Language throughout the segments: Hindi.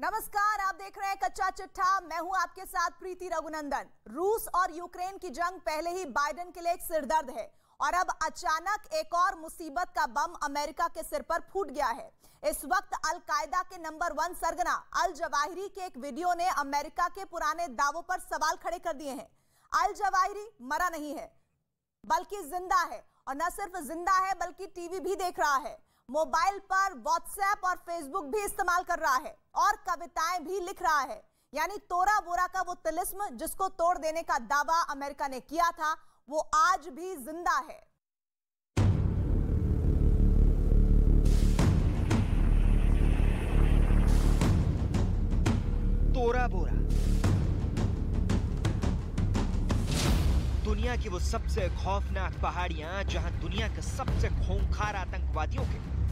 नमस्कार, आप देख रहे हैं कच्चा चिट्ठा। मैं हूं आपके साथ प्रीति रघुनंदन। रूस और यूक्रेन की जंग पहले ही बाइडेन के लिए एक सिरदर्द है और अब अचानक एक और मुसीबत का बम अमेरिका के सिर पर फूट गया है। इस वक्त अल कायदा के नंबर 1 सरगना अल जवाहिरी के एक वीडियो ने अमेरिका के पुराने दावों पर सवाल खड़े कर दिए हैं। अल जवाहिरी मरा नहीं है बल्कि जिंदा है, और न सिर्फ जिंदा है बल्कि टीवी भी देख रहा है, मोबाइल पर व्हाट्सएप और फेसबुक भी इस्तेमाल कर रहा है और कविताएं भी लिख रहा है। यानी तोरा बोरा का वो तिलिस्म जिसको तोड़ देने का दावा अमेरिका ने किया था, वो आज भी जिंदा है। तोरा बोरा दुनिया की वो सबसे खौफनाक पहाड़ियां जहां दुनिया के सबसे खूंखार आतंकवादियों के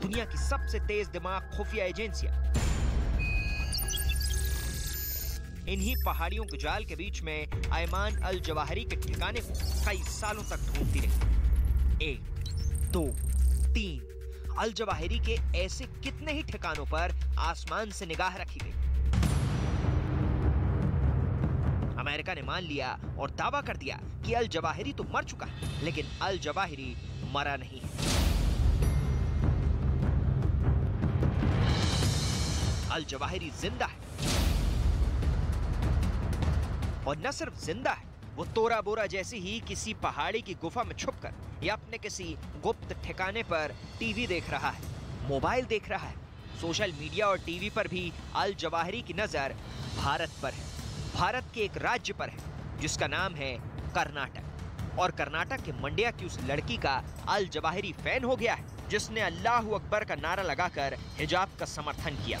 दुनिया की सबसे तेज दिमाग खुफिया एजेंसियां इन्हीं पहाड़ियों के जाल के बीच में अयमान अल जवाहिरी के ठिकाने को कई सालों तक ढूंढती रही। 1, 2, 3 अल जवाहिरी के ऐसे कितने ही ठिकानों पर आसमान से निगाह रखी गई। अमेरिका ने मान लिया और दावा कर दिया कि अल जवाहिरी तो मर चुका है, लेकिन अल जवाहिरी मरा नहीं है। अल जवाहिरी जिंदा है, और न सिर्फ जिंदा है, वो तोरा बोरा जैसी ही किसी पहाड़ी की गुफा में छुपकर या अपने किसी गुप्त ठिकाने पर टीवी देख रहा है, मोबाइल देख रहा है। सोशल मीडिया और टीवी पर भी अल जवाहिरी की नजर भारत पर है, भारत के एक राज्य पर है जिसका नाम है कर्नाटक। और कर्नाटक के मंड्या की उस लड़की का अल जवाहिरी फैन हो गया है जिसने अल्लाहू अकबर का नारा लगाकर हिजाब का समर्थन किया।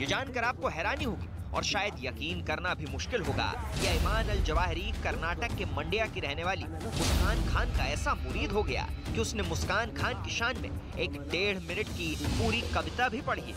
ये जानकर आपको हैरानी होगी और शायद यकीन करना भी मुश्किल होगा कि अयमान अल जवाहिरी कर्नाटक के मंड्या की रहने वाली मुस्कान खान का ऐसा मुरीद हो गया कि उसने मुस्कान खान की शान में एक 1.5 मिनट की पूरी कविता भी पढ़ी है।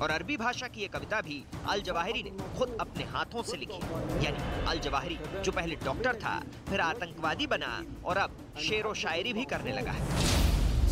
और अरबी भाषा की ये कविता भी अल जवाहिरी ने खुद अपने हाथों से लिखी। यानी अल जवाहिरी जो पहले डॉक्टर था, फिर आतंकवादी बना और अब शेर व शायरी भी करने लगा है।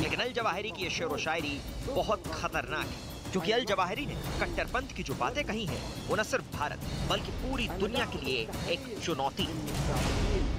लेकिन अल जवाहिरी की ये शेर व शायरी बहुत खतरनाक है, क्योंकि अल जवाहिरी ने कट्टरपंथ की जो बातें कही हैं, वो न सिर्फ भारत बल्कि पूरी दुनिया के लिए एक चुनौती है।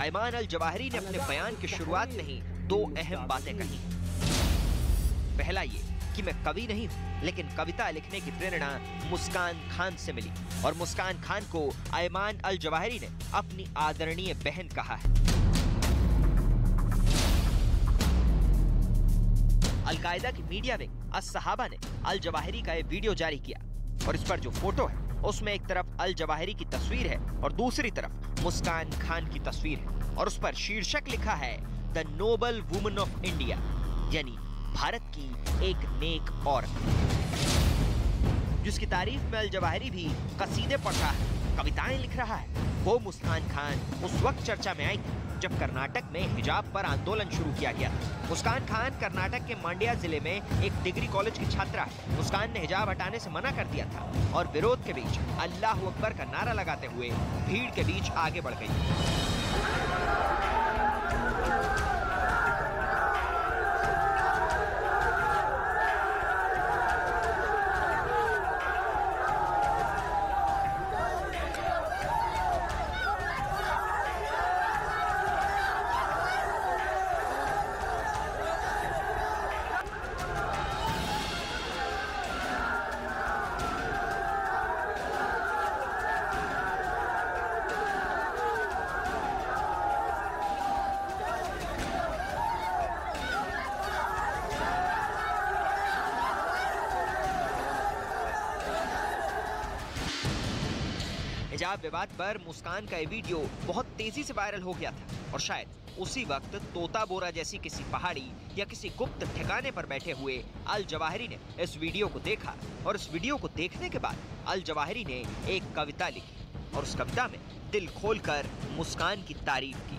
अयमान अल जवाहिरी ने अपने बयान की शुरुआत में ही 2 अहम बातें कही। पहला ये कि मैं कवि नहीं हूँ, लेकिन कविता लिखने की प्रेरणा मुस्कान खान से मिली, और मुस्कान खान को अयमान अल जवाहिरी ने अपनी आदरणीय बहन कहा है। अल कायदा की मीडिया विंग अस-सहाबा ने अल जवाहिरी का ये वीडियो जारी किया, और इस पर जो फोटो है उसमें एक तरफ अल जवाहिरी की तस्वीर है और दूसरी तरफ मुस्कान खान की तस्वीर है, और उस पर शीर्षक लिखा है the noble woman of India, यानी भारत की एक नेक औरत, जिसकी तारीफ में अल जवाहिरी भी कसीदे पढ़ रहा है, कविताएं लिख रहा है। वो मुस्कान खान उस वक्त चर्चा में आई थी जब कर्नाटक में हिजाब पर आंदोलन शुरू किया गया था। मुस्कान खान कर्नाटक के मांड्या जिले में एक डिग्री कॉलेज की छात्रा है। मुस्कान ने हिजाब हटाने से मना कर दिया था और विरोध के बीच अल्लाहू अकबर का नारा लगाते हुए भीड़ के बीच आगे बढ़ गई। हिजाब विवाद पर मुस्कान का ये वीडियो बहुत तेजी से वायरल हो गया था और शायद उसी वक्त तोता बोरा जैसी किसी पहाड़ी या किसी गुप्त ठिकाने पर बैठे हुए अल जवाहिरी ने इस वीडियो को देखा और इस वीडियो को देखने के बाद अल जवाहिरी ने एक कविता लिखी और उस कविता में दिल खोलकर मुस्कान की तारीफ की।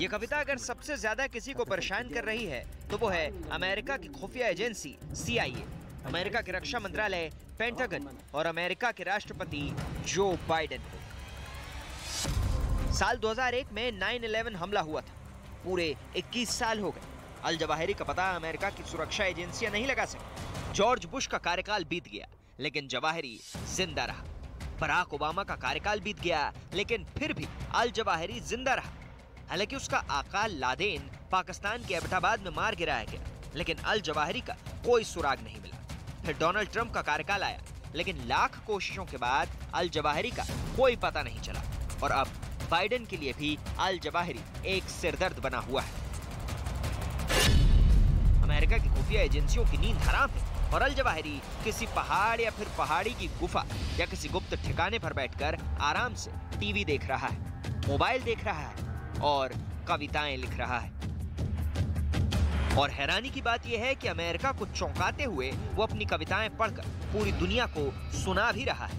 ये कविता अगर सबसे ज्यादा किसी को परेशान कर रही है तो वो है अमेरिका की खुफिया एजेंसी CIA, अमेरिका के रक्षा मंत्रालय पेंटागन और अमेरिका के राष्ट्रपति जो बाइडेन। साल 2001 में 9/11 हमला हुआ था। पूरे 21 साल हो गए। अल जवाहिरी का पता अमेरिका की सुरक्षा एजेंसियां नहीं लगा सकी। जॉर्ज बुश का कार्यकाल बीत गया लेकिन जवाहिरी जिंदा रहा। बराक ओबामा का कार्यकाल बीत गया लेकिन फिर भी अल जवाहिरी जिंदा रहा। हालांकि उसका आका लादेन पाकिस्तान के एबटाबाद में मार गिराया गया लेकिन अल जवाहिरी का कोई सुराग नहीं मिला। फिर डोनाल्ड ट्रंप का कार्यकाल आया लेकिन लाख कोशिशों के बाद अल जवाहिरी का कोई पता नहीं चला और अब बाइडेन के लिए भी अल जवाहिरी एक सिरदर्द बना हुआ है। अमेरिका की खुफिया एजेंसियों की नींद हराम है और अल जवाहिरी किसी पहाड़ या फिर पहाड़ी की गुफा या किसी गुप्त ठिकाने पर बैठकर आराम से टीवी देख रहा है, मोबाइल देख रहा है और कविताएं लिख रहा है। और हैरानी की बात यह है कि अमेरिका को चौंकाते हुए वो अपनी कविताएं पढ़कर पूरी दुनिया को सुना भी रहा है।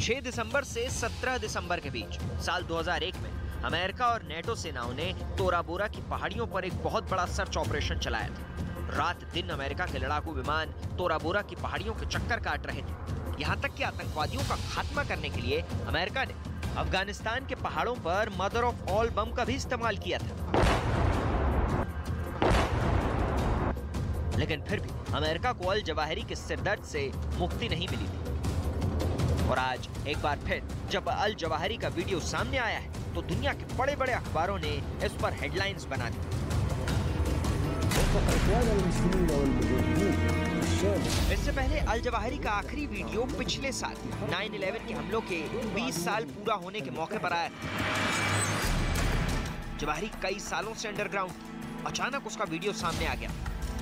6 दिसंबर से 17 दिसंबर के बीच साल 2001 में अमेरिका और नेटो सेनाओं ने तोरा बोरा की पहाड़ियों पर एक बहुत बड़ा सर्च ऑपरेशन चलाया था। रात दिन अमेरिका के लड़ाकू विमान तोरा बोरा की पहाड़ियों के चक्कर काट रहे थे। यहाँ तक कि आतंकवादियों का खात्मा करने के लिए अमेरिका ने अफगानिस्तान के पहाड़ों पर मदर ऑफ ऑल बम का भी इस्तेमाल किया था। लेकिन फिर भी अमेरिका को अल जवाहिरी के सिरदर्द से मुक्ति नहीं मिली थी। और आज एक बार फिर जब अल जवाहिरी का वीडियो सामने आया है तो दुनिया के बड़े-बड़े अखबारों ने इस पर हेडलाइंस बना दी। इससे पहले अल जवाहिरी का आखिरी वीडियो पिछले साल 9/11 के हमलों के 20 साल पूरा होने के मौके पर आया था। जवाहिरी कई सालों से अंडरग्राउंड, अचानक उसका वीडियो सामने आ गया।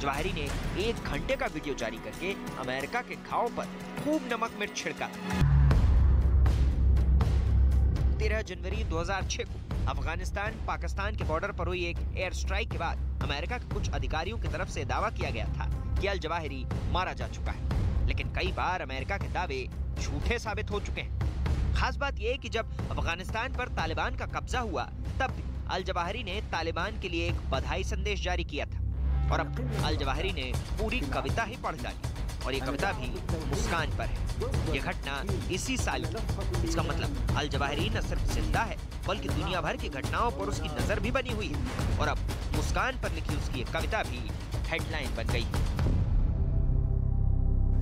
जवाहिरी ने 1 घंटे का वीडियो जारी करके अमेरिका के घाव पर खूब नमक मिर्च छिड़का। 13 जनवरी 2006 को अफगानिस्तान पाकिस्तान के बॉर्डर पर हुई एक एयर स्ट्राइक के बाद अमेरिका के कुछ अधिकारियों की तरफ से दावा किया गया था कि अल जवाहिरी मारा जा चुका है। लेकिन कई बार अमेरिका के दावे झूठे साबित हो चुके हैं। खास बात यह है कि जब अफगानिस्तान पर तालिबान का कब्जा हुआ तब भी अल जवाहिरी ने तालिबान के लिए एक बधाई संदेश जारी किया था। और अब अल जवाहिरी ने पूरी कविता ही पढ़ डाली और ये कविता भी मुस्कान पर है। ये घटना इसी साल की। इसका मतलब अल जवाहिरी न सिर्फ जिंदा है बल्कि दुनिया भर की घटनाओं पर उसकी नजर भी बनी हुई है और अब मुस्कान पर लिखी उसकी एक कविता भी हेडलाइन बन गई।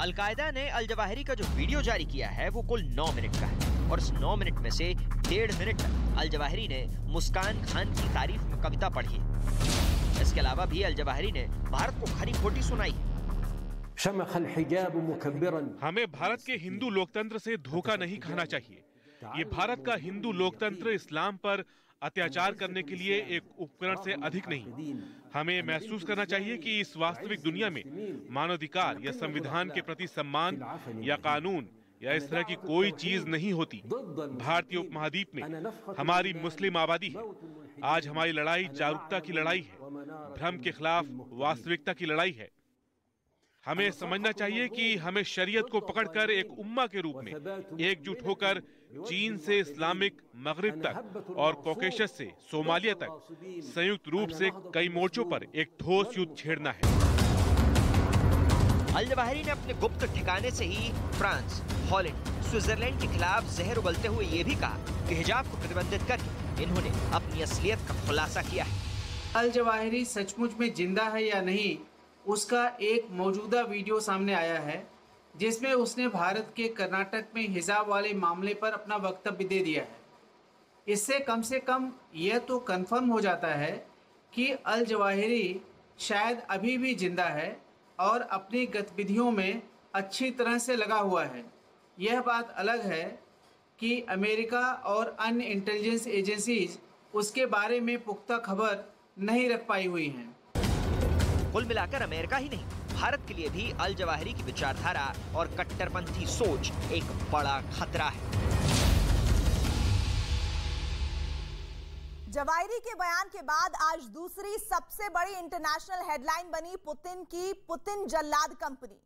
अलकायदा ने अल जवाहिरी का जो वीडियो जारी किया है वो कुल 9 मिनट का है और इस 9 मिनट में से 1.5 मिनट तक अल जवाहिरी ने मुस्कान खान की तारीफ में कविता पढ़ी है। इसके अलावा भी अल जवाहिरी ने भारत को खरी खोटी सुनाई है। शमख अल हिजाब मुकब्बिरन, हमें भारत के हिंदू लोकतंत्र से धोखा नहीं खाना चाहिए। ये भारत का हिंदू लोकतंत्र इस्लाम पर अत्याचार करने के लिए एक उपकरण से अधिक नहीं। हमें महसूस करना चाहिए कि इस वास्तविक दुनिया में मानवाधिकार या संविधान के प्रति सम्मान या कानून या इस तरह की कोई चीज नहीं होती। भारतीय उपमहाद्वीप में हमारी मुस्लिम आबादी है। आज हमारी लड़ाई जागरूकता की लड़ाई है, भ्रम के खिलाफ वास्तविकता की लड़ाई है। हमें समझना चाहिए कि हमें शरीयत को पकड़कर एक उम्मा के रूप में एकजुट होकर चीन से इस्लामिक मगरिब तक और कॉकेशस से सोमालिया तक संयुक्त रूप से कई मोर्चों पर एक ठोस युद्ध छेड़ना है। अल जवाहिरी ने अपने गुप्त ठिकाने से ही फ्रांस, हॉलैंड, स्विट्जरलैंड के खिलाफ जहर उगलते हुए ये भी कहा कि हिजाब को प्रतिबंधित करके इन्होंने अपनी असलियत का खुलासा किया है। अल जवाहिरी सचमुच में जिंदा है या नहीं, उसका एक मौजूदा वीडियो सामने आया है जिसमें उसने भारत के कर्नाटक में हिजाब वाले मामले पर अपना वक्तव्य दे दिया है। इससे कम यह तो कंफर्म हो जाता है कि अल जवाहिरी शायद अभी भी जिंदा है और अपनी गतिविधियों में अच्छी तरह से लगा हुआ है। यह बात अलग है कि अमेरिका और अन्य इंटेलिजेंस एजेंसीज उसके बारे में पुख्ता खबर नहीं रख पाई हुई हैं। कुल मिलाकर अमेरिका ही नहीं, भारत के लिए भी अल जवाहिरी की विचारधारा और कट्टरपंथी सोच एक बड़ा खतरा है। जवाहिरी के बयान के बाद आज दूसरी सबसे बड़ी इंटरनेशनल हेडलाइन बनी पुतिन की पुतिन जल्लाद कंपनी।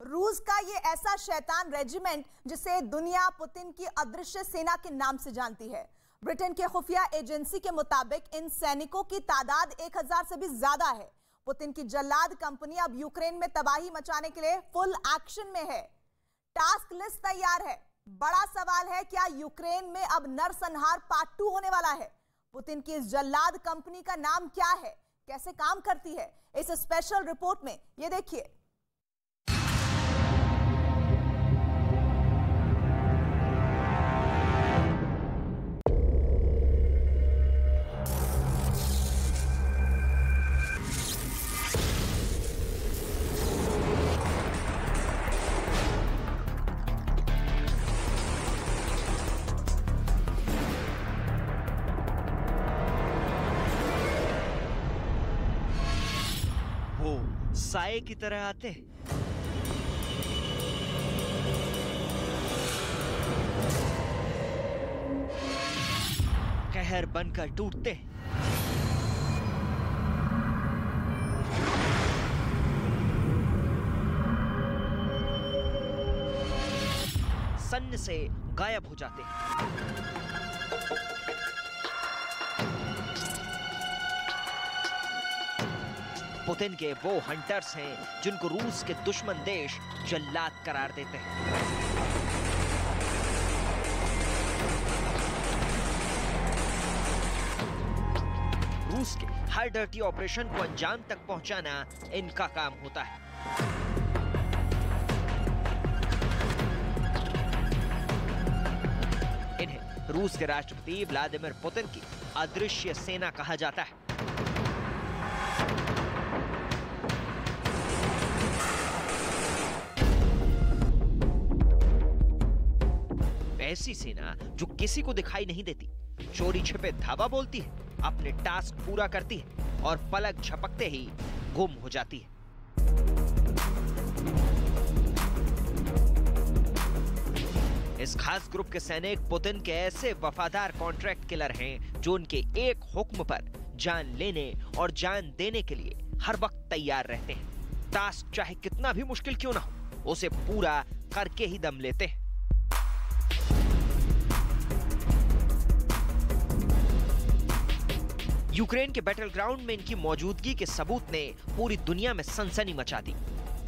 रूस का ये ऐसा शैतान रेजिमेंट जिसे दुनिया पुतिन की अदृश्य सेना के नाम से जानती है। ब्रिटेन के खुफिया एजेंसी के मुताबिक इन सैनिकों की तादाद 1000 से भी ज्यादा है। पुतिन की जल्लाद कंपनी अब यूक्रेन में तबाही मचाने के लिए फुल एक्शन में है। टास्क लिस्ट तैयार है। बड़ा सवाल है, क्या यूक्रेन में अब नरसंहार पार्ट 2 होने वाला है? पुतिन की इस जल्लाद कंपनी का नाम क्या है, कैसे काम करती है, इस स्पेशल रिपोर्ट में ये देखिए। साए की तरह आते, कहर बनकर टूटते, सन्न से गायब हो जाते हैं। पुतिन के वो हंटर्स हैं जिनको रूस के दुश्मन देश जल्लाद करार देते हैं। रूस के हर डर्टी ऑपरेशन को अंजाम तक पहुंचाना इनका काम होता है। इन्हें रूस के राष्ट्रपति व्लादिमीर पुतिन की अदृश्य सेना कहा जाता है। ऐसी सेना जो किसी को दिखाई नहीं देती, चोरी छिपे धावा बोलती है, अपने टास्क पूरा करती है और पलक झपकते ही गुम हो जाती है। इस खास ग्रुप के सैनिक पुतिन के ऐसे वफादार कॉन्ट्रैक्ट किलर हैं जो उनके एक हुक्म पर जान लेने और जान देने के लिए हर वक्त तैयार रहते हैं। टास्क चाहे कितना भी मुश्किल क्यों ना हो, उसे पूरा करके ही दम लेते हैं। यूक्रेन के बैटल ग्राउंड में इनकी मौजूदगी के सबूत ने पूरी दुनिया में सनसनी मचा दी।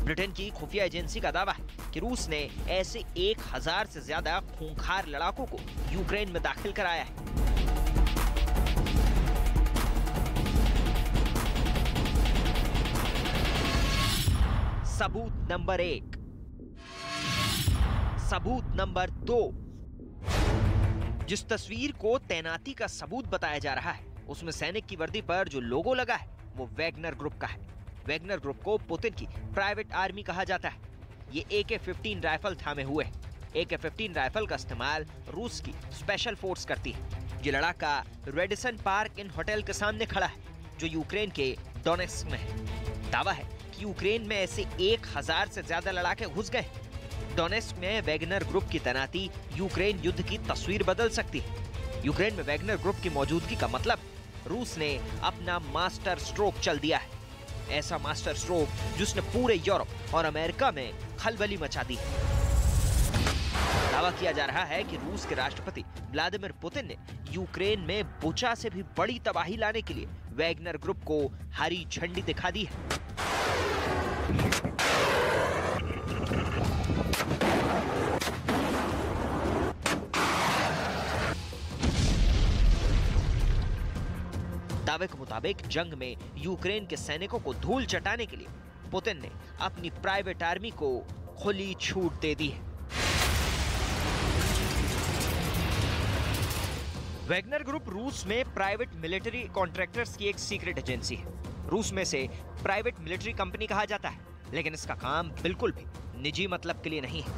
ब्रिटेन की खुफिया एजेंसी का दावा है कि रूस ने ऐसे 1000 से ज्यादा खूंखार लड़ाकों को यूक्रेन में दाखिल कराया है। सबूत नंबर 1। सबूत नंबर 2। जिस तस्वीर को तैनाती का सबूत बताया जा रहा है उसमें सैनिक की वर्दी पर जो लोगो लगा है वो वैगनर ग्रुप का है। वैगनर ग्रुप को पुतिन की प्राइवेट आर्मी कहा जाता है। ये AK-15 राइफल थामे हुए हैं। AK-15 राइफल का इस्तेमाल रूस की स्पेशल फोर्स करती है। ये लड़ाका रेडिसन पार्क इन होटल के सामने खड़ा है, जो यूक्रेन के डोनेट्स्क में है। दावा है कि यूक्रेन में ऐसे 1000 से ज्यादा लड़ाके घुस गए। डोनेट्स्क में वैगनर ग्रुप की तैनाती यूक्रेन युद्ध की तस्वीर बदल सकती है। यूक्रेन में वैगनर ग्रुप की मौजूदगी का मतलब रूस ने अपना मास्टर स्ट्रोक चल दिया है। ऐसा मास्टर स्ट्रोक जिसने पूरे यूरोप और अमेरिका में खलबली मचा दी है। दावा किया जा रहा है कि रूस के राष्ट्रपति व्लादिमीर पुतिन ने यूक्रेन में बुचा से भी बड़ी तबाही लाने के लिए वैगनर ग्रुप को हरी झंडी दिखा दी है। दावे के मुताबिक जंग में यूक्रेन के सैनिकों को धूल चटाने के लिए पुतिन ने अपनी प्राइवेट आर्मी को खुली छूट दे दी है। वैगनर ग्रुप रूस में प्राइवेट मिलिट्री कॉन्ट्रैक्टर्स की एक सीक्रेट एजेंसी है। रूस में से प्राइवेट मिलिट्री कंपनी कहा जाता है, लेकिन इसका काम बिल्कुल भी निजी मतलब के लिए नहीं है।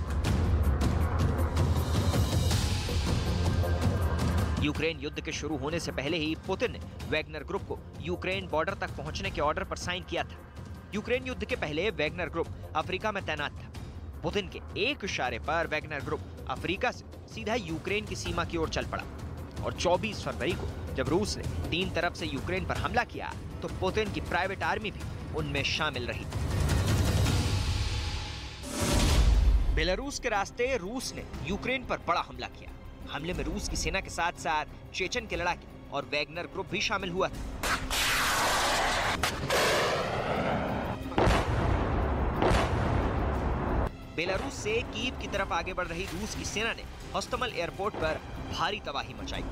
यूक्रेन युद्ध के शुरू होने से पहले ही पुतिन ने वैगनर ग्रुप को यूक्रेन बॉर्डर तक पहुंचने के ऑर्डर पर साइन किया था। यूक्रेन युद्ध के पहले वैगनर ग्रुप अफ्रीका में तैनात था। पुतिन के एक इशारे पर वैगनर ग्रुप अफ्रीका से सीधा यूक्रेन की सीमा की ओर चल पड़ा और 24 फरवरी को जब रूस ने 3 तरफ से यूक्रेन पर हमला किया तो पुतिन की प्राइवेट आर्मी भी उनमें शामिल रही। बेलारूस के रास्ते रूस ने यूक्रेन पर बड़ा हमला किया। हमले में रूस की सेना के साथ साथ चेचन के लड़ाके और वैगनर ग्रुप भी शामिल हुआ था। बेलारूस से कीव की तरफ आगे बढ़ रही रूस की सेना ने होस्टोमल एयरपोर्ट पर भारी तबाही मचाई।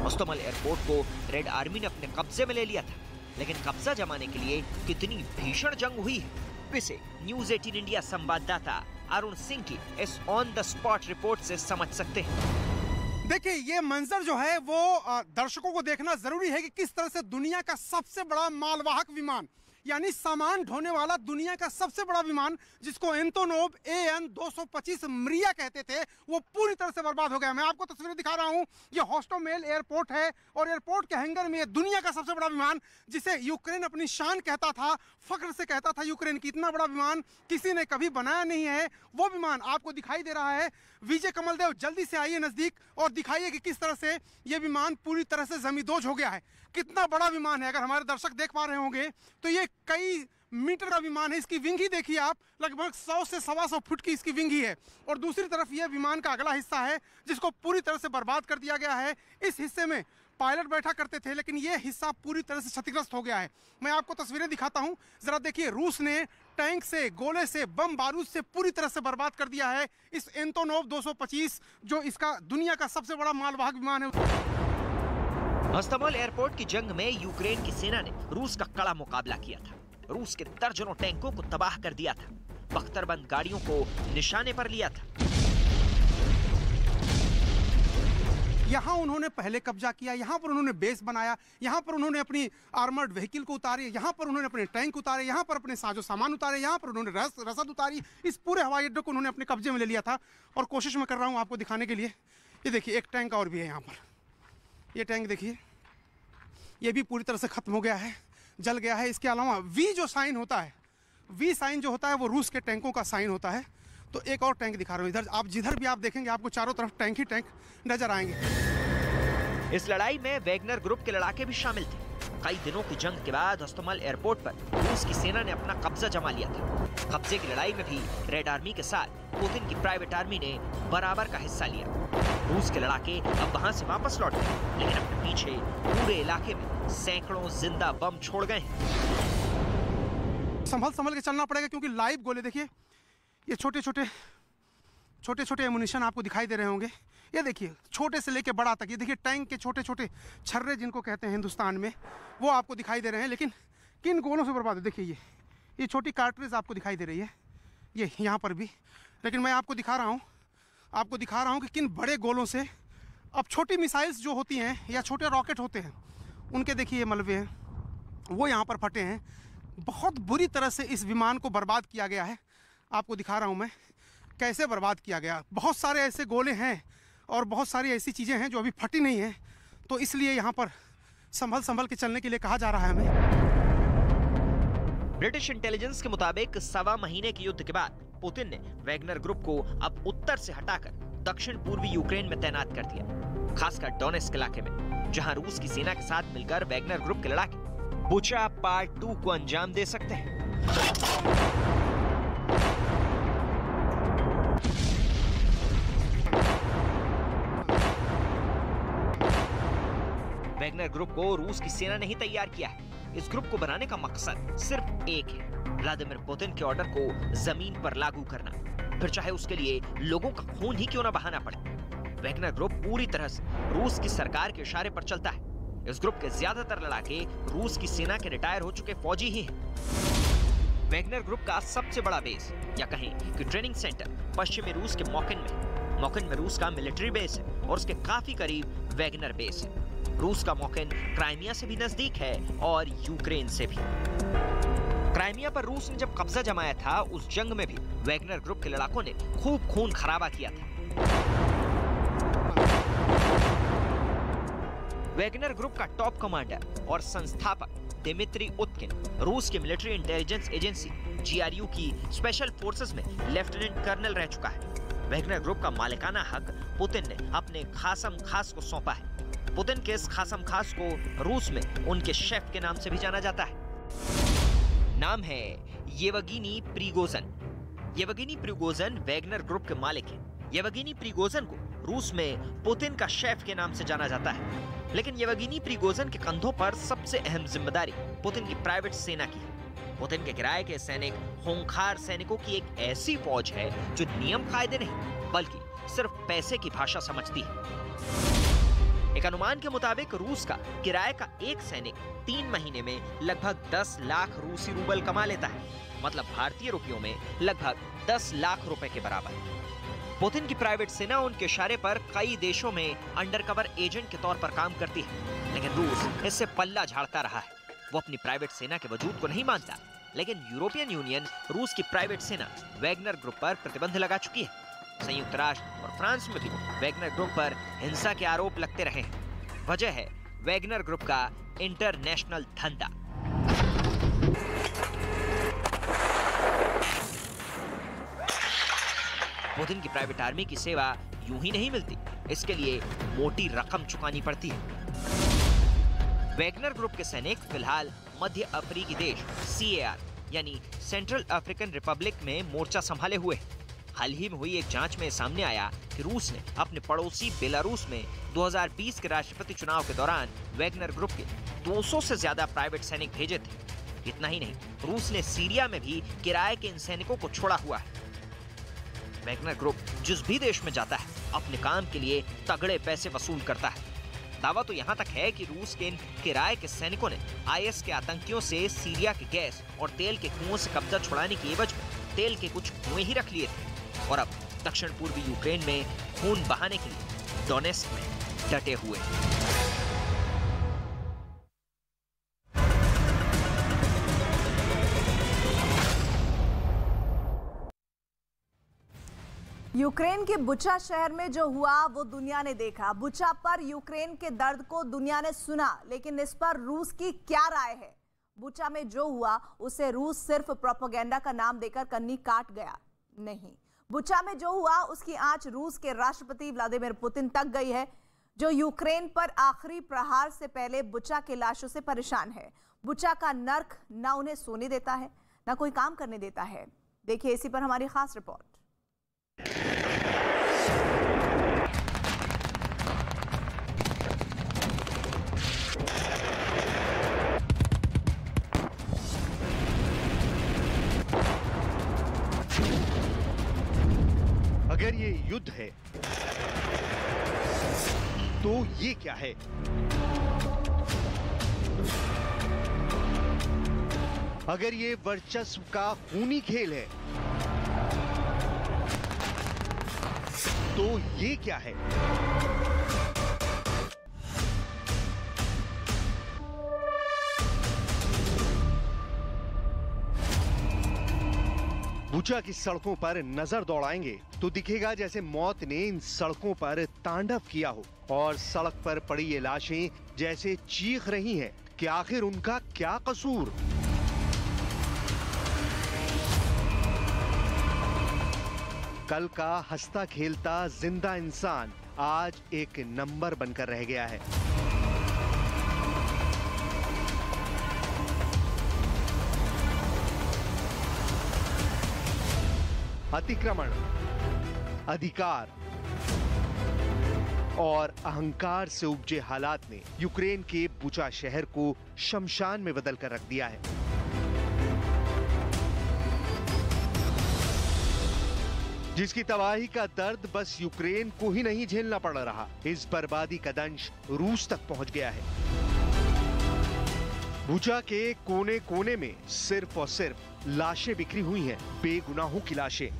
होस्टोमल एयरपोर्ट को रेड आर्मी ने अपने कब्जे में ले लिया था, लेकिन कब्जा जमाने के लिए कितनी भीषण जंग हुई है, इसे न्यूज़ 18 इंडिया संवाददाता अरुण सिंह की इस ऑन द स्पॉट रिपोर्ट से समझ सकते हैं। देखिए, ये मंजर जो है वो दर्शकों को देखना जरूरी है कि किस तरह से दुनिया का सबसे बड़ा मालवाहक विमान यानी सामान ढोने वाला दुनिया का सबसे बड़ा विमान जिसको एंटोनोव AN-225 मरिया कहते थे, वो पूरी तरह से बर्बाद हो गया। मैं आपको तस्वीरें दिखा रहा हूँ। ये होस्टोमेल एयरपोर्ट है और एयरपोर्ट के हैंगर में ये दुनिया का सबसे बड़ा विमान जिसे यूक्रेन अपनी शान कहता था, फख्र से कहता था यूक्रेन की इतना बड़ा विमान किसी ने कभी बनाया नहीं है, वो विमान आपको दिखाई दे रहा है। विजय कमल देव जल्दी से आइए नजदीक और दिखाइए कि किस तरह से ये विमान पूरी तरह से जमींदोज हो गया है। कितना बड़ा विमान है, अगर हमारे दर्शक देख पा रहे होंगे तो ये कई मीटर का विमान है। इसकी विंग ही देखिए आप, लगभग 100 से 125 फुट की इसकी विंग ही है। और दूसरी तरफ ये विमान का अगला हिस्सा है जिसको पूरी तरह से बर्बाद कर दिया गया है। इस हिस्से में पायलट बैठा करते थे, लेकिन ये हिस्सा पूरी तरह से क्षतिग्रस्त हो गया है। मैं आपको तस्वीरें दिखाता हूं, जरा देखिए। रूस ने टैंक से, गोले से, बम बारूद से पूरी तरह से बर्बाद कर दिया है इस एंटोनोव 225 जो इसका दुनिया का सबसे बड़ा मालवाहक विमान है। होस्टोमल एयरपोर्ट की जंग में यूक्रेन की सेना ने रूस का कड़ा मुकाबला किया था। रूस के दर्जनों टैंकों को तबाह कर दिया था, बख्तरबंद गाड़ियों को निशाने पर लिया था। यहाँ उन्होंने पहले कब्जा किया, यहाँ पर उन्होंने बेस बनाया, यहाँ पर उन्होंने अपनी आर्मर्ड व्हीकल को उतारे, यहाँ पर उन्होंने अपने टैंक उतारे, यहाँ पर अपने साजो सामान उतारे, यहाँ पर उन्होंने रसद उतारी। इस पूरे हवाई अड्डे को उन्होंने अपने कब्जे में ले लिया था। और कोशिश मैं कर रहा हूँ आपको दिखाने के लिए। ये देखिए, एक टैंक और भी है यहाँ पर। ये टैंक देखिए, ये भी पूरी तरह से खत्म हो गया है, जल गया है। इसके अलावा वी जो साइन होता है, वी साइन जो होता है वो रूस के टैंकों का साइन होता है। तो एक और टैंक दिखा रहा हूँ इधर, आप जिधर भी आप देखेंगे आपको चारों तरफ टैंक ही टैंक नजर आएंगे। इस लड़ाई में वैगनर ग्रुप के लड़ाके भी शामिल थे। कई दिनों की जंग के बाद होस्टोमल एयरपोर्ट पर रूस की सेना ने अपना कब्जा जमा लिया था। कब्जे की लड़ाई में भी रेड आर्मी के साथ पुतिन की प्राइवेट आर्मी ने बराबर का हिस्सा लिया। रूस के लड़ाके अब वहां से वापस लौट गए, लेकिन अपने पीछे पूरे इलाके में सैकड़ों जिंदा बम छोड़ गए हैं। संभल के चलना पड़ेगा क्योंकि लाइव गोले देखिए, ये छोटे छोटे एमुनिशन आपको दिखाई दे रहे होंगे। ये देखिए, छोटे से लेके बड़ा तक। ये देखिए, टैंक के छोटे छोटे छर्रे जिनको कहते हैं हिंदुस्तान में, वो आपको दिखाई दे रहे हैं। लेकिन किन गोलों से बर्बाद है, देखिए ये छोटी कार्ट्रिज आपको दिखाई दे रही है, ये यहाँ पर भी। लेकिन मैं आपको दिखा रहा हूँ कि किन बड़े गोलों से। अब छोटी मिसाइल्स जो होती हैं या छोटे रॉकेट होते हैं, उनके देखिए ये मलबे हैं, वो यहाँ पर फटे हैं। बहुत बुरी तरह से इस विमान को बर्बाद किया गया है। आपको दिखा रहा हूँ मैं, कैसे बर्बाद किया गया। बहुत सारे ऐसे गोले हैं और बहुत सारी ऐसी चीज़ें हैं जो अभी फटी नहीं हैं, तो इसलिए यहाँ पर संभल के चलने के लिए कहा जा रहा है हमें। ब्रिटिश इंटेलिजेंस के मुताबिक 1.25 महीने के युद्ध के बाद पुतिन ने वैगनर ग्रुप को अब उत्तर से हटाकर दक्षिण पूर्वी यूक्रेन में तैनात कर दिया, खासकर डोनेस्क इलाके में, जहां रूस की सेना के साथ मिलकर वैगनर ग्रुप के लड़ाके बुचा पार्ट 2 को अंजाम दे सकते हैं। वैगनर ग्रुप को रूस की सेना ने ही तैयार किया है। इस ग्रुप को बनाने का मकसद सिर्फ एक है, व्लादिमीर पुतिन के ऑर्डर को जमीन पर लागू करना, फिर चाहे उसके लिए लोगों का खून ही क्यों ना बहाना पड़े। वैगनर ग्रुप पूरी तरह से रूस की सरकार के इशारे पर चलता है। इस ग्रुप के ज्यादातर लड़ाके रूस की सेना के रिटायर हो चुके फौजी ही हैं। वैगनर ग्रुप का सबसे बड़ा बेस या कहें कि ट्रेनिंग सेंटर पश्चिमी रूस के मोकिन में रूस का मिलिट्री बेस है और उसके काफी करीब वैगनर बेस है। रूस का मोकिन क्राइमिया से भी नजदीक है और यूक्रेन से भी। क्राइमिया पर रूस ने जब कब्जा जमाया था, उस जंग में भी वैगनर ग्रुप के लड़ाकों ने खूब खून खराबा किया था। वैगनर ग्रुप का टॉप कमांडर और संस्थापक दिमित्री उतकिन रूस की मिलिट्री इंटेलिजेंस एजेंसी GRU की स्पेशल फोर्सेस में लेफ्टिनेंट कर्नल रह चुका है। वैगनर ग्रुप का मालिकाना हक पुतिन ने अपने खासम खास को सौंपा है। पुतिन के इस खासम खास को रूस में उनके शेफ के नाम से भी जाना जाता है। नाम है येवगिनी प्रिगोजिन। येवगिनी प्रिगोजिन वैगनर ग्रुप के मालिक हैं। येवगिनी प्रिगोजिन को रूस में पुतिन का शेफ के नाम से जाना जाता है, लेकिन येवगिनी प्रिगोजिन के कंधों पर सबसे अहम जिम्मेदारी पुतिन की प्राइवेट सेना की है। पुतिन के किराए के सैनिक खूंखार सैनिकों की एक ऐसी फौज है जो नियम कायदे नहीं बल्कि सिर्फ पैसे की भाषा समझती है। एक अनुमान के मुताबिक रूस का किराए का एक सैनिक 3 महीने में लगभग 10 लाख रूसी रूबल कमा लेता है, मतलब भारतीय रुपयों में लगभग 10 लाख रुपए के बराबर। पुतिन की प्राइवेट सेना उनके इशारे पर कई देशों में अंडरकवर एजेंट के तौर पर काम करती है, लेकिन रूस इससे पल्ला झाड़ता रहा है। वो अपनी प्राइवेट सेना के वजूद को नहीं मानता, लेकिन यूरोपियन यूनियन रूस की प्राइवेट सेना वैगनर ग्रुप पर प्रतिबंध लगा चुकी है। संयुक्त राष्ट्र और फ्रांस में भी वैगनर ग्रुप पर हिंसा के आरोप लगते रहे हैं। वजह है वैगनर ग्रुप का इंटरनेशनल धंधा। पुतिन की प्राइवेट आर्मी की सेवा यूं ही नहीं मिलती, इसके लिए मोटी रकम चुकानी पड़ती है। वैगनर ग्रुप के सैनिक फिलहाल मध्य अफ्रीकी देश CAR यानी सेंट्रल अफ्रीकन रिपब्लिक में मोर्चा संभाले हुए हैं। हाल ही में हुई एक जांच में सामने आया कि रूस ने अपने पड़ोसी बेलारूस में 2020 के राष्ट्रपति चुनाव के दौरान वैगनर ग्रुप के 200 से ज्यादा प्राइवेट सैनिक भेजे थे। इतना ही नहीं, रूस ने सीरिया में भी किराए के इन सैनिकों को छोड़ा हुआ है। वैगनर ग्रुप जिस भी देश में जाता है अपने काम के लिए तगड़े पैसे वसूल करता है। दावा तो यहाँ तक है कि रूस के इन किराए के सैनिकों ने IS के आतंकियों से सीरिया के गैस और तेल के कुओं से कब्जा छुड़ाने की एवज में तेल के कुछ कुएं ही रख लिए थे और अब दक्षिण पूर्वी यूक्रेन में खून बहाने के लिए डोनेस्क में डटे हुए हैं। यूक्रेन के बुचा शहर में जो हुआ वो दुनिया ने देखा। बुचा पर यूक्रेन के दर्द को दुनिया ने सुना, लेकिन इस पर रूस की क्या राय है? बुचा में जो हुआ उसे रूस सिर्फ प्रोपेगेंडा का नाम देकर कन्नी काट गया नहीं। बुचा में जो हुआ उसकी आंच रूस के राष्ट्रपति व्लादिमीर पुतिन तक गई है, जो यूक्रेन पर आखिरी प्रहार से पहले बुचा के लाशों से परेशान है। बुचा का नर्क ना उन्हें सोने देता है, ना कोई काम करने देता है। देखिए इसी पर हमारी खास रिपोर्ट। अगर ये युद्ध है तो ये क्या है? अगर ये वर्चस्व का खूनी खेल है तो ये क्या है? बुचा की सड़कों पर नजर दौड़ाएंगे तो दिखेगा जैसे मौत ने इन सड़कों पर तांडव किया हो और सड़क पर पड़ी ये लाशें जैसे चीख रही हैं कि आखिर उनका क्या कसूर। कल का हंसता खेलता जिंदा इंसान आज एक नंबर बनकर रह गया है। अतिक्रमण, अधिकार और अहंकार से उपजे हालात ने यूक्रेन के बुचा शहर को शमशान में बदल कर रख दिया है। जिसकी तबाही का दर्द बस यूक्रेन को ही नहीं झेलना पड़ रहा, इस बर्बादी का दंश रूस तक पहुंच गया है। बुचा के कोने कोने में सिर्फ और सिर्फ लाशें बिखरी हुई हैं, बेगुनाहों की लाशें।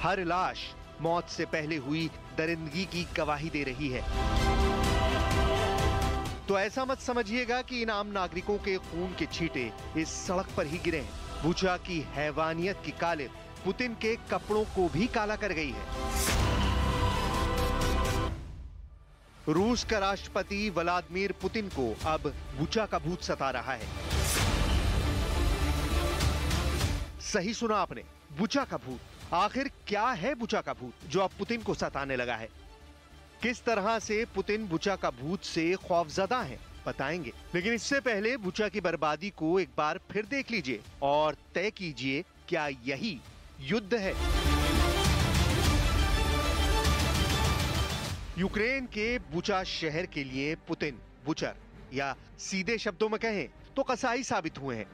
हर लाश मौत से पहले हुई दरिंदगी की गवाही दे रही है। तो ऐसा मत समझिएगा कि इन आम नागरिकों के खून के छींटे इस सड़क पर ही गिरे हैं। बुचा की हैवानियत की कालिख पुतिन के कपड़ों को भी काला कर गई है। रूस का राष्ट्रपति व्लादिमीर पुतिन को अब बुचा का भूत सता रहा है। सही सुना आपने, बुचा का भूत। आखिर क्या है बुचा का भूत जो अब पुतिन को सताने लगा है? किस तरह से पुतिन बुचा का भूत से खौफजदा है, बताएंगे। लेकिन इससे पहले बुचा की बर्बादी को एक बार फिर देख लीजिए और तय कीजिए, क्या यही युद्ध है? यूक्रेन के बुचा शहर के लिए पुतिन बुचर, या सीधे शब्दों में कहें तो कसाई साबित हुए हैं।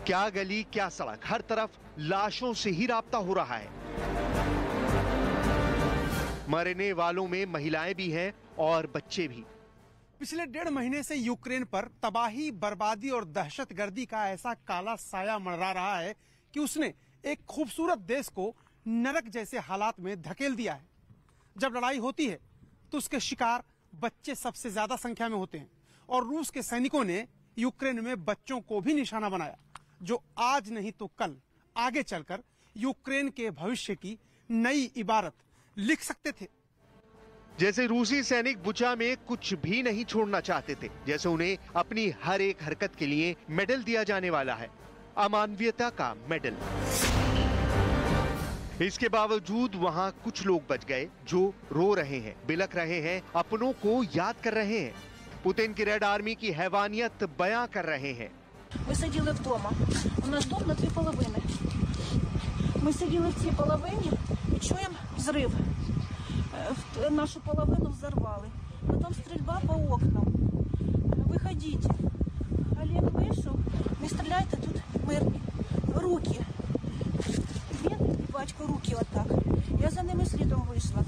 क्या गली क्या सड़क, हर तरफ लाशों से ही राब्ता हो रहा है। मरने वालों में महिलाएं भी हैं और बच्चे भी। पिछले 1.5 महीने से यूक्रेन पर तबाही, बर्बादी और दहशतगर्दी का ऐसा काला साया मंडरा रहा है कि उसने एक खूबसूरत देश को नरक जैसे हालात में धकेल दिया है। जब लड़ाई होती है तो उसके शिकार बच्चे सबसे ज्यादा संख्या में होते हैं और रूस के सैनिकों ने यूक्रेन में बच्चों को भी निशाना बनाया, जो आज नहीं तो कल आगे चलकर यूक्रेन के भविष्य की नई इबारत लिख सकते थे। जैसे रूसी सैनिक बुचा में कुछ भी नहीं छोड़ना चाहते थे, जैसे उन्हें अपनी हर एक हरकत के लिए मेडल दिया जाने वाला है, अमानवीयता का मेडल। इसके बावजूद वहाँ कुछ लोग बच गए जो रो रहे हैं, बिलख रहे हैं, अपनों को याद कर रहे हैं, पुतिन की रेड आर्मी की हैवानियत बयां कर रहे हैं। Ми сиділи вдома. У нас дом на 2 половини. Ми сиділи в цій половині і чуємо взрив. Нашу половину взорвали. Потім стрільба по окнам. Виходіть. Олег вийшов. Не стріляйте, тут мирні. Руки. Він і батько руки отак. Я за ними слідом вийшла.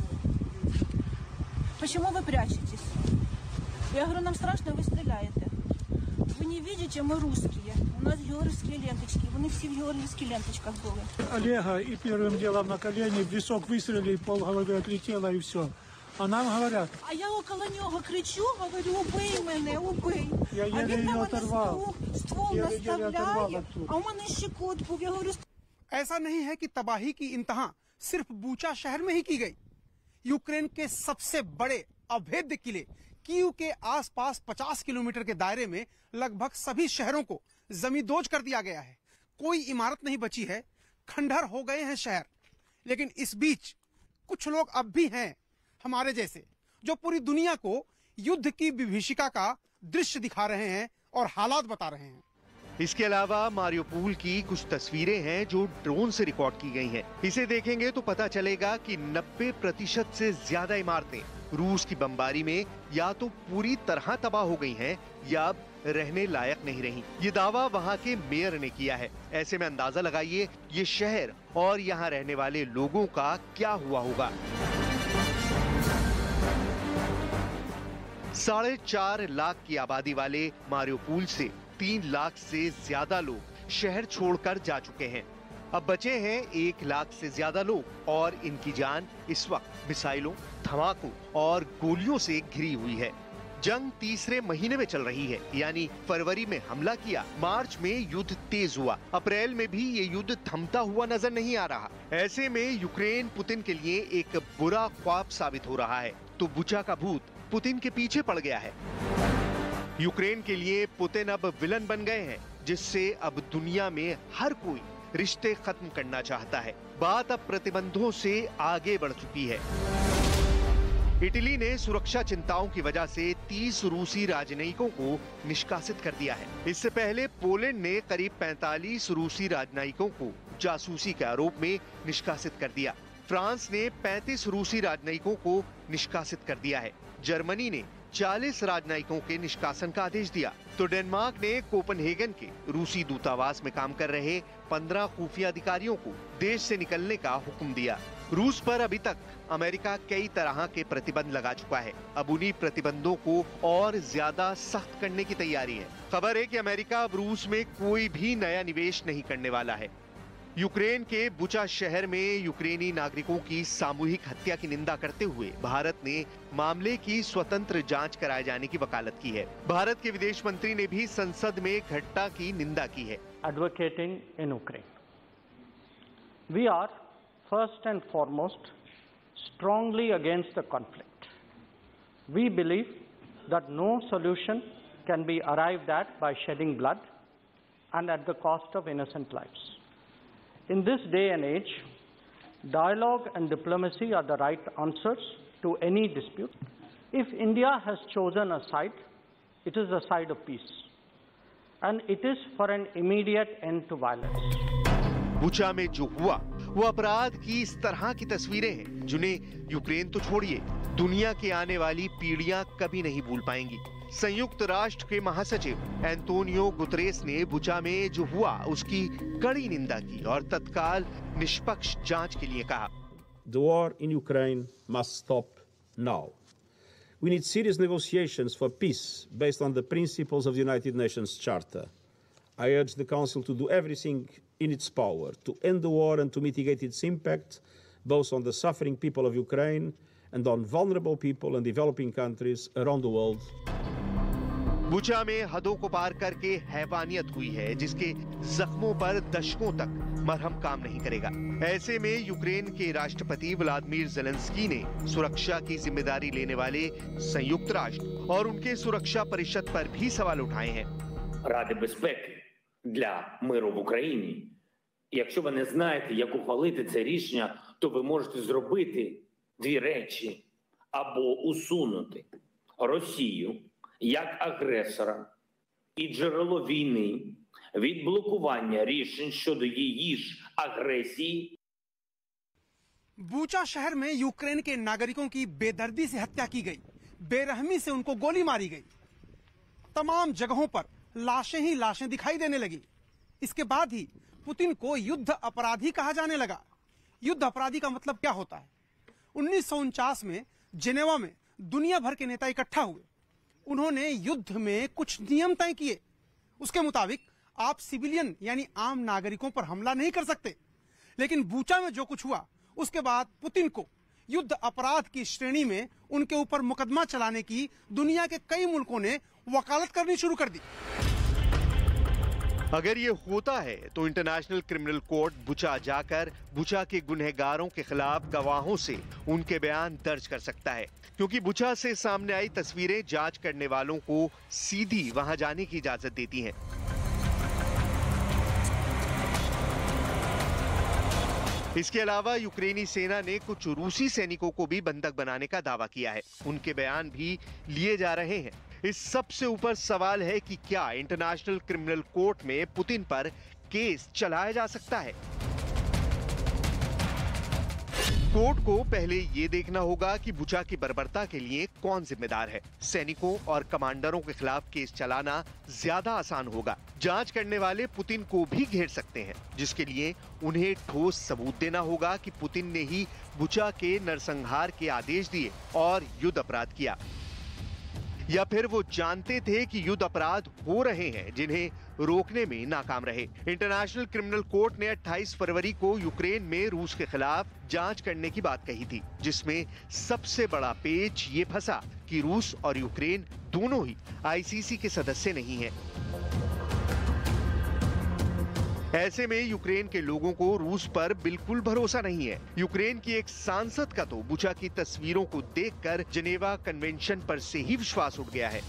Чому ви прячетесь? Я говорю, нам страшно, ви стріляєте. Вы не видите, мы русские. У нас георгиевские ленточки. Вони всі в георгиевских ленточках были. Олега и первым делом на колени, в висок выстрелили, полголовы отлетело и все. А нам говорят... А я около нього кричу, говорю, убий мене, убий. Я а еле він на ее мене оторвал. ствол наставляє, а у мене ще кот був. Я говорю... ऐसा नहीं है कि तबाही की इंतहा सिर्फ बूचा शहर में ही की गई। यूक्रेन के सबसे बड़े अभेद्य किले कीव के आसपास 50 किलोमीटर के दायरे में लगभग सभी शहरों को जमींदोज कर दिया गया है। कोई इमारत नहीं बची है, खंडहर हो गए हैं शहर। लेकिन इस बीच कुछ लोग अब भी हैं हमारे जैसे, जो पूरी दुनिया को युद्ध की विभीषिका का दृश्य दिखा रहे हैं और हालात बता रहे हैं। इसके अलावा मारियोपोल की कुछ तस्वीरें हैं जो ड्रोन से रिकॉर्ड की गई हैं। इसे देखेंगे तो पता चलेगा कि 90% से ज्यादा इमारतें रूस की बमबारी में या तो पूरी तरह तबाह हो गई हैं या अब रहने लायक नहीं रही। ये दावा वहाँ के मेयर ने किया है। ऐसे में अंदाजा लगाइए ये शहर और यहाँ रहने वाले लोगों का क्या हुआ होगा। 4.5 लाख की आबादी वाले मारियोपोल से 3 लाख से ज्यादा लोग शहर छोड़कर जा चुके हैं। अब बचे हैं 1 लाख से ज्यादा लोग और इनकी जान इस वक्त मिसाइलों, धमाकों और गोलियों से घिरी हुई है। जंग तीसरे महीने में चल रही है, यानी फरवरी में हमला किया, मार्च में युद्ध तेज हुआ, अप्रैल में भी ये युद्ध थमता हुआ नजर नहीं आ रहा। ऐसे में यूक्रेन पुतिन के लिए एक बुरा ख्वाब साबित हो रहा है। तो बुचा का भूत पुतिन के पीछे पड़ गया है। यूक्रेन के लिए पुतिन अब विलन बन गए हैं, जिससे अब दुनिया में हर कोई रिश्ते खत्म करना चाहता है। बात अब प्रतिबंधों से आगे बढ़ चुकी है। इटली ने सुरक्षा चिंताओं की वजह से 30 रूसी राजनयिकों को निष्कासित कर दिया है। इससे पहले पोलैंड ने करीब 45 रूसी राजनयिकों को जासूसी के आरोप में निष्कासित कर दिया। फ्रांस ने 35 रूसी राजनयिकों को निष्कासित कर दिया है। जर्मनी ने 40 राजनयिकों के निष्कासन का आदेश दिया। तो डेनमार्क ने कोपनहेगन के रूसी दूतावास में काम कर रहे 15 खुफिया अधिकारियों को देश से निकलने का हुक्म दिया। रूस पर अभी तक अमेरिका कई तरह के प्रतिबंध लगा चुका है। अब उन्हीं प्रतिबंधों को और ज्यादा सख्त करने की तैयारी है। खबर है कि अमेरिका अब रूस में कोई भी नया निवेश नहीं करने वाला है। यूक्रेन के बुचा शहर में यूक्रेनी नागरिकों की सामूहिक हत्या की निंदा करते हुए भारत ने मामले की स्वतंत्र जांच कराए जाने की वकालत की है। भारत के विदेश मंत्री ने भी संसद में घटना की निंदा की है। Advocating in Ukraine, we are first and foremost strongly against the conflict. We believe that no solution can be arrived at by shedding blood and at the cost of innocent lives. In this day and age, dialogue and diplomacy are the right answers to any dispute. If India has chosen a side, it is the side of peace, and it is for an immediate end to violence. बुचा में जो हुआ वो अपराध की इस तरह की तस्वीरें हैं जिन्हें यूक्रेन तो छोड़िए, दुनिया के आने वाली पीढ़ियां कभी नहीं भूल पाएंगी। संयुक्त राष्ट्र के महासचिव एंटोनियो गुतरेस ने बुचा में जो हुआ उसकी कड़ी निंदा की और तत्काल निष्पक्ष जांच के लिए कहा। The war in Ukraine must stop now. We need serious negotiations for peace based on the principles of the United Nations Charter. I urge the Council to do everything in its power to end the war and to mitigate its impact both on the suffering people of Ukraine and on vulnerable people in developing countries around the world. बुचा में हदों को पार करके हैवानियत हुई है जिसके जख्मों पर दशकों तक मरहम काम नहीं करेगा। ऐसे में यूक्रेन के राष्ट्रपति व्लादिमीर ज़ेलेंस्की ने सुरक्षा की जिम्मेदारी लेने वाले संयुक्त राष्ट्र और उनके सुरक्षा परिषद पर भी सवाल उठाए हैं। Ради безпеки для миру в Україні. Якщо ви не знаєте, як ухвалити це рішення, то ви можете зробити дві речі: або усунути Росію як агресора і джерело війни від блокування рішень щодо її ж агресії. बूचा शहर में यूक्रेन के नागरिकों की बेदर्दी से हत्या की गई, बेरहमी से उनको गोली मारी गई। तमाम जगहों पर लाशें ही लाशें दिखाई देने लगी। इसके बाद ही पुतिन को युद्ध अपराधी कहा जाने लगा। युद्ध अपराधी का मतलब क्या होता है? 1949 में जिनेवा में दुनिया भर के नेता इकट्ठा हुए। उन्होंने युद्ध में कुछ नियम तय किए। उसके मुताबिक आप सिविलियन यानी आम नागरिकों पर हमला नहीं कर सकते। लेकिन बूचा में जो कुछ हुआ उसके बाद पुतिन को युद्ध अपराध की श्रेणी में उनके ऊपर मुकदमा चलाने की दुनिया के कई मुल्कों ने वकालत करनी शुरू कर दी। अगर ये होता है तो इंटरनेशनल क्रिमिनल कोर्ट बुचा जाकर बुचा के गुनहगारों के खिलाफ गवाहों से उनके बयान दर्ज कर सकता है, क्योंकि बुचा से सामने आई तस्वीरें जांच करने वालों को सीधी वहां जाने की इजाजत देती हैं। इसके अलावा यूक्रेनी सेना ने कुछ रूसी सैनिकों को भी बंधक बनाने का दावा किया है। उनके बयान भी लिए जा रहे हैं। इस सबसे ऊपर सवाल है कि क्या इंटरनेशनल क्रिमिनल कोर्ट में पुतिन पर केस चलाया जा सकता है? कोर्ट को पहले ये देखना होगा कि बुचा की बर्बरता के लिए कौन जिम्मेदार है। सैनिकों और कमांडरों के खिलाफ केस चलाना ज्यादा आसान होगा। जांच करने वाले पुतिन को भी घेर सकते हैं, जिसके लिए उन्हें ठोस सबूत देना होगा कि पुतिन ने ही बुचा के नरसंहार के आदेश दिए और युद्ध अपराध किया, या फिर वो जानते थे कि युद्ध अपराध हो रहे हैं जिन्हें रोकने में नाकाम रहे। इंटरनेशनल क्रिमिनल कोर्ट ने 28 फरवरी को यूक्रेन में रूस के खिलाफ जांच करने की बात कही थी, जिसमें सबसे बड़ा पेच ये फंसा कि रूस और यूक्रेन दोनों ही आईसीसी के सदस्य नहीं हैं। ऐसे में यूक्रेन के लोगों को रूस पर बिल्कुल भरोसा नहीं है। यूक्रेन की एक सांसद का तो बुचा की तस्वीरों को देखकर जिनेवा कन्वेंशन पर से ही विश्वास उठ गया है।